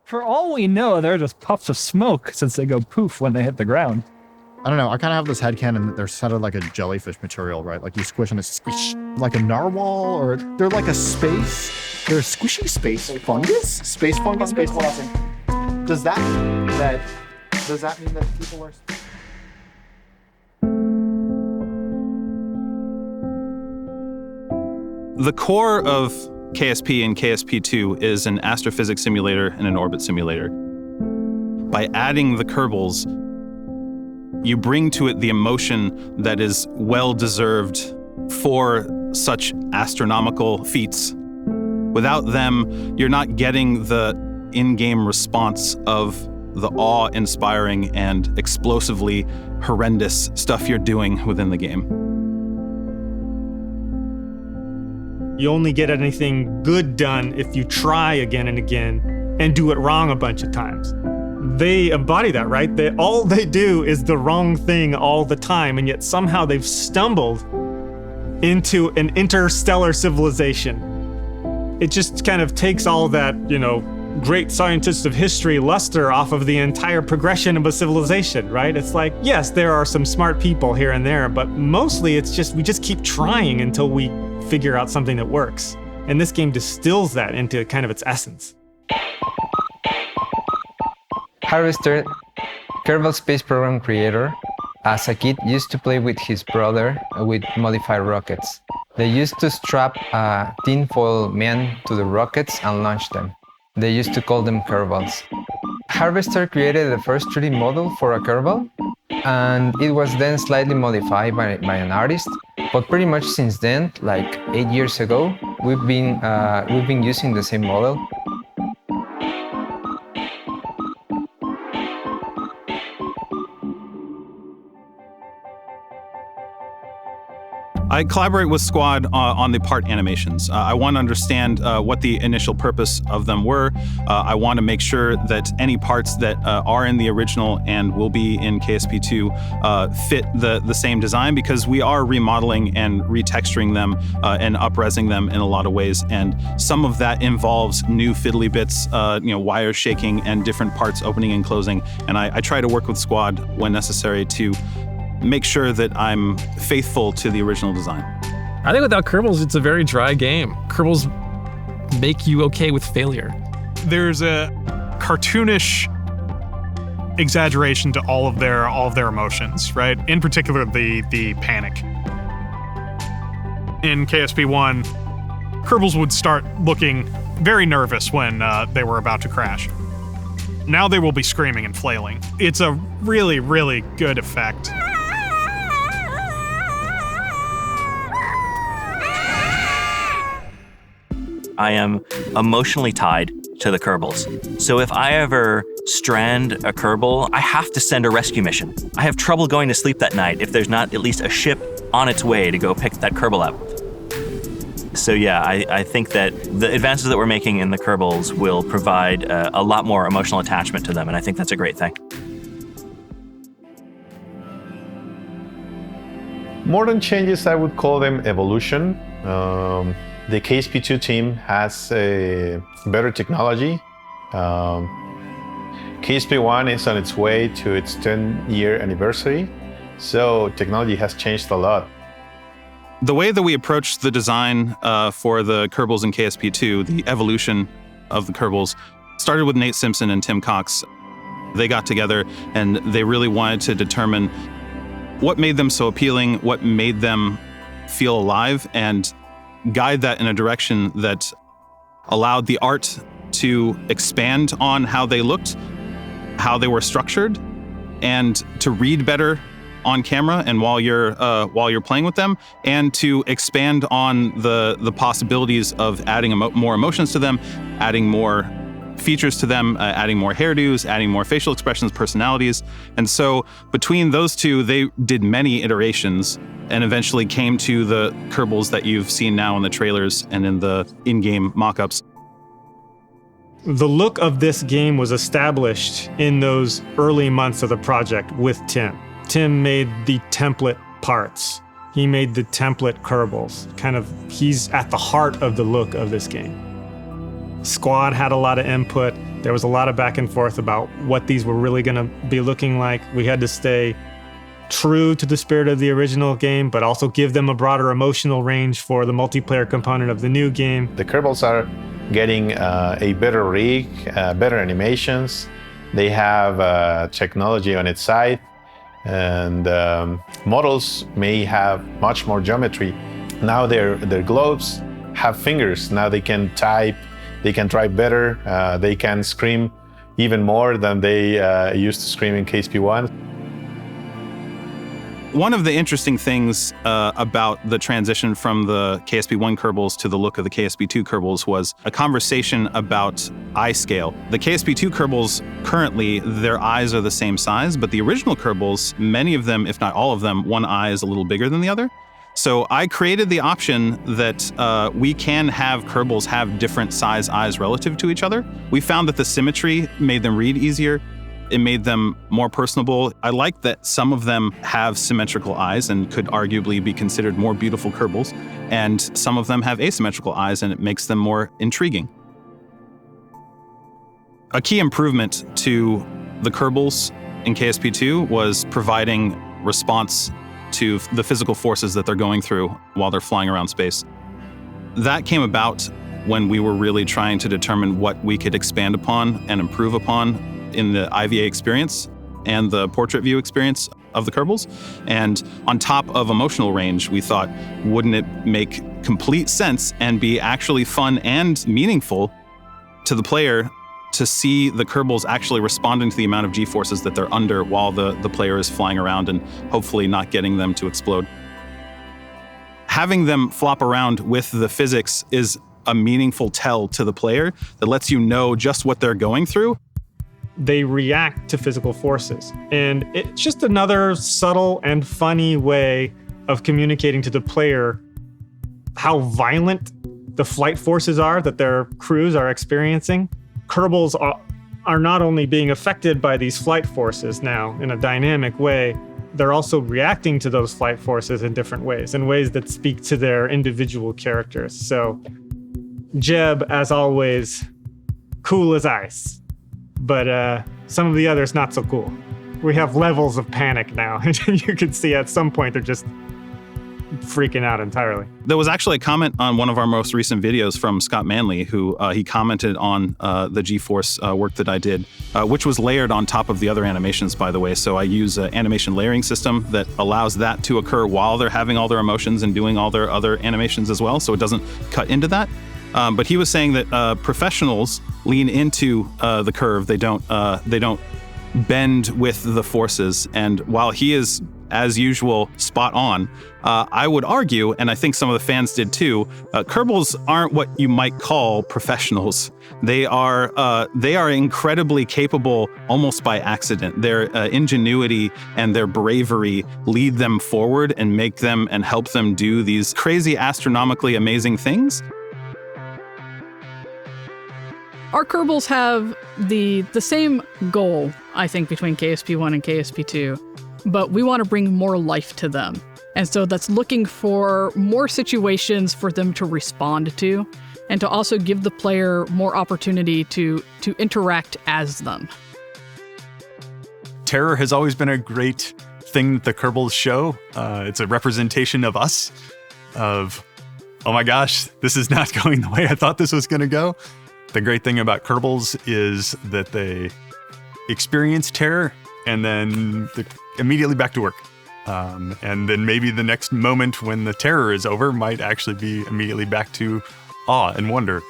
For all we know, they're just puffs of smoke since they go poof when they hit the ground. I don't know. I kind of have this headcanon that they're sort of like a jellyfish material, right? Like you squish and it's squish, like a narwhal, or they're like a space. They're a squishy space fungus. Space fungus. Space fungus. Does that mean that people are? The core of KSP and KSP2 is an astrophysics simulator and an orbit simulator. By adding the Kerbals, you bring to it the emotion that is well-deserved for such astronomical feats. Without them, you're not getting the in-game response of the awe-inspiring and explosively horrendous stuff you're doing within the game. You only get anything good done if you try again and again and do it wrong a bunch of times. They embody that, right? All they do is the wrong thing all the time, and yet somehow they've stumbled into an interstellar civilization. It just kind of takes all that, great scientists of history luster off of the entire progression of a civilization, right? It's like, yes, there are some smart people here and there, but mostly it's just, we just keep trying until we figure out something that works. And this game distills that into kind of its essence. Harvester, Kerbal Space Program creator, as a kid used to play with his brother with modified rockets. They used to strap a tinfoil man to the rockets and launch them. They used to call them Kerbals. Harvester created the first 3D model for a Kerbal, and it was then slightly modified by an artist. But pretty much since then, like 8 years ago, we've been using the same model. I collaborate with Squad on the part animations. I want to understand what the initial purpose of them were. I want to make sure that any parts that are in the original and will be in KSP2 fit the same design, because we are remodeling and retexturing them and up-resing them in a lot of ways. And some of that involves new fiddly bits, wires shaking and different parts opening and closing. And I try to work with Squad when necessary to make sure that I'm faithful to the original design. I think without Kerbals, it's a very dry game. Kerbals make you okay with failure. There's a cartoonish exaggeration to all of their emotions, right? In particular, the panic. In KSP1, Kerbals would start looking very nervous when they were about to crash. Now they will be screaming and flailing. It's a really, really good effect. I am emotionally tied to the Kerbals. So if I ever strand a Kerbal, I have to send a rescue mission. I have trouble going to sleep that night if there's not at least a ship on its way to go pick that Kerbal up. So yeah, I think that the advances that we're making in the Kerbals will provide a lot more emotional attachment to them, and I think that's a great thing. Modern changes, I would call them evolution. The KSP2 team has a better technology. KSP1 is on its way to its 10-year anniversary, so technology has changed a lot. The way that we approached the design for the Kerbals in KSP2, the evolution of the Kerbals, started with Nate Simpson and Tim Cox. They got together and they really wanted to determine what made them so appealing, what made them feel alive, and guide that in a direction that allowed the art to expand on how they looked, how they were structured, and to read better on camera and while you're playing with them, and to expand on the possibilities of adding more emotions to them, adding more features to them, adding more hairdos, adding more facial expressions, personalities. And so between those two, they did many iterations and eventually came to the Kerbals that you've seen now in the trailers and in the in-game mock-ups. The look of this game was established in those early months of the project with Tim. Tim made the template parts. He made the template Kerbals. He's at the heart of the look of this game. Squad had a lot of input. There was a lot of back and forth about what these were really going to be looking like. We had to stay true to the spirit of the original game, but also give them a broader emotional range for the multiplayer component of the new game. The Kerbals are getting a better rig, better animations. They have technology on its side, and models may have much more geometry. Now their gloves have fingers. Now they can type, they can drive better, they can scream even more than they used to scream in KSP1. One of the interesting things about the transition from the KSP1 Kerbals to the look of the KSP2 Kerbals was a conversation about eye scale. The KSP2 Kerbals, currently, their eyes are the same size, but the original Kerbals, many of them, if not all of them, one eye is a little bigger than the other. So I created the option that we can have Kerbals have different size eyes relative to each other. We found that the symmetry made them read easier. It made them more personable. I like that some of them have symmetrical eyes and could arguably be considered more beautiful Kerbals, and some of them have asymmetrical eyes, and it makes them more intriguing. A key improvement to the Kerbals in KSP2 was providing response to the physical forces that they're going through while they're flying around space. That came about when we were really trying to determine what we could expand upon and improve upon in the IVA experience and the portrait view experience of the Kerbals. And on top of emotional range, we thought, wouldn't it make complete sense and be actually fun and meaningful to the player to see the Kerbals actually responding to the amount of G-forces that they're under while the player is flying around and hopefully not getting them to explode. Having them flop around with the physics is a meaningful tell to the player that lets you know just what they're going through. They react to physical forces. And it's just another subtle and funny way of communicating to the player how violent the flight forces are that their crews are experiencing. Kerbals are not only being affected by these flight forces now in a dynamic way, they're also reacting to those flight forces in different ways, in ways that speak to their individual characters. So Jeb, as always, cool as ice. But some of the others not so cool. We have levels of panic now. You can see at some point they're just freaking out entirely. There was actually a comment on one of our most recent videos from Scott Manley, who he commented on the G-Force work that I did, which was layered on top of the other animations, by the way. So I use an animation layering system that allows that to occur while they're having all their emotions and doing all their other animations as well, so it doesn't cut into that. But he was saying that professionals lean into the curve. They don't bend with the forces. And while he is, as usual, spot on, I would argue, and I think some of the fans did too, Kerbals aren't what you might call professionals. They are incredibly capable almost by accident. Their ingenuity and their bravery lead them forward and make them and help them do these crazy, astronomically amazing things. Our Kerbals have the same goal, I think, between KSP1 and KSP2, but we want to bring more life to them. And so that's looking for more situations for them to respond to, and to also give the player more opportunity to interact as them. Terror has always been a great thing that the Kerbals show. It's a representation of us, of, oh my gosh, this is not going the way I thought this was going to go. The great thing about Kerbals is that they experience terror and then immediately back to work. And then maybe the next moment when the terror is over might actually be immediately back to awe and wonder.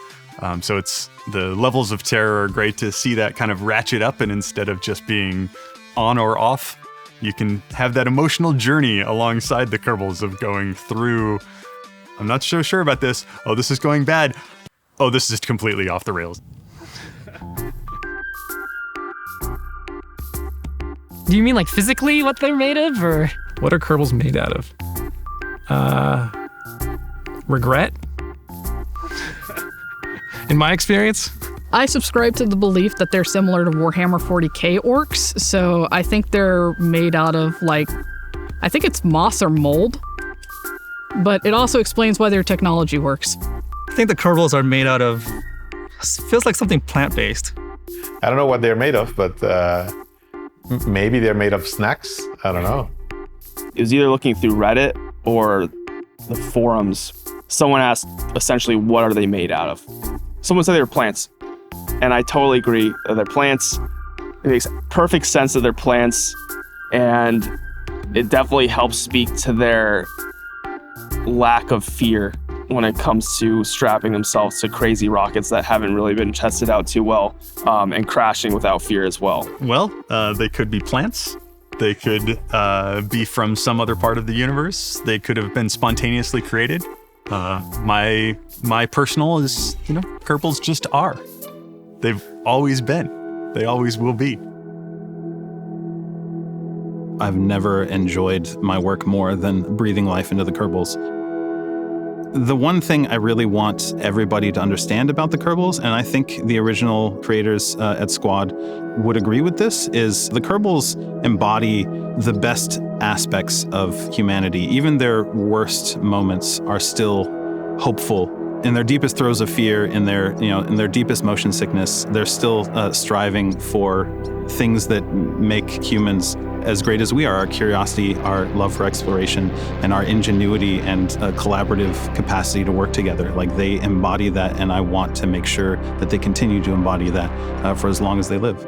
So it's the levels of terror are great to see that kind of ratchet up, and instead of just being on or off, you can have that emotional journey alongside the Kerbals of going through, I'm not so sure about this. Oh, this is going bad. Oh, this is completely off the rails. Do you mean like physically what they're made of, or what are Kerbals made out of? Regret? In my experience? I subscribe to the belief that they're similar to Warhammer 40k orcs, so I think they're made out of, like, I think it's moss or mold, but it also explains why their technology works. I think the Kerbals are made out of, feels like something plant-based. I don't know what they're made of, but maybe they're made of snacks. I don't know. It was either looking through Reddit or the forums. Someone asked essentially, what are they made out of? Someone said they were plants. And I totally agree. They're plants. It makes perfect sense that they're plants. And it definitely helps speak to their lack of fear when it comes to strapping themselves to crazy rockets that haven't really been tested out too well, and crashing without fear as well. Well, they could be plants. They could be from some other part of the universe. They could have been spontaneously created. My personal is, Kerbals just are. They've always been. They always will be. I've never enjoyed my work more than breathing life into the Kerbals. The one thing I really want everybody to understand about the Kerbals, and I think the original creators at Squad would agree with this, is the Kerbals embody the best aspects of humanity. Even their worst moments are still hopeful. In their deepest throes of fear, in their deepest motion sickness, they're still striving for things that make humans as great as we are. Our curiosity, our love for exploration, and our ingenuity and collaborative capacity to work together. Like, they embody that, and I want to make sure that they continue to embody that for as long as they live.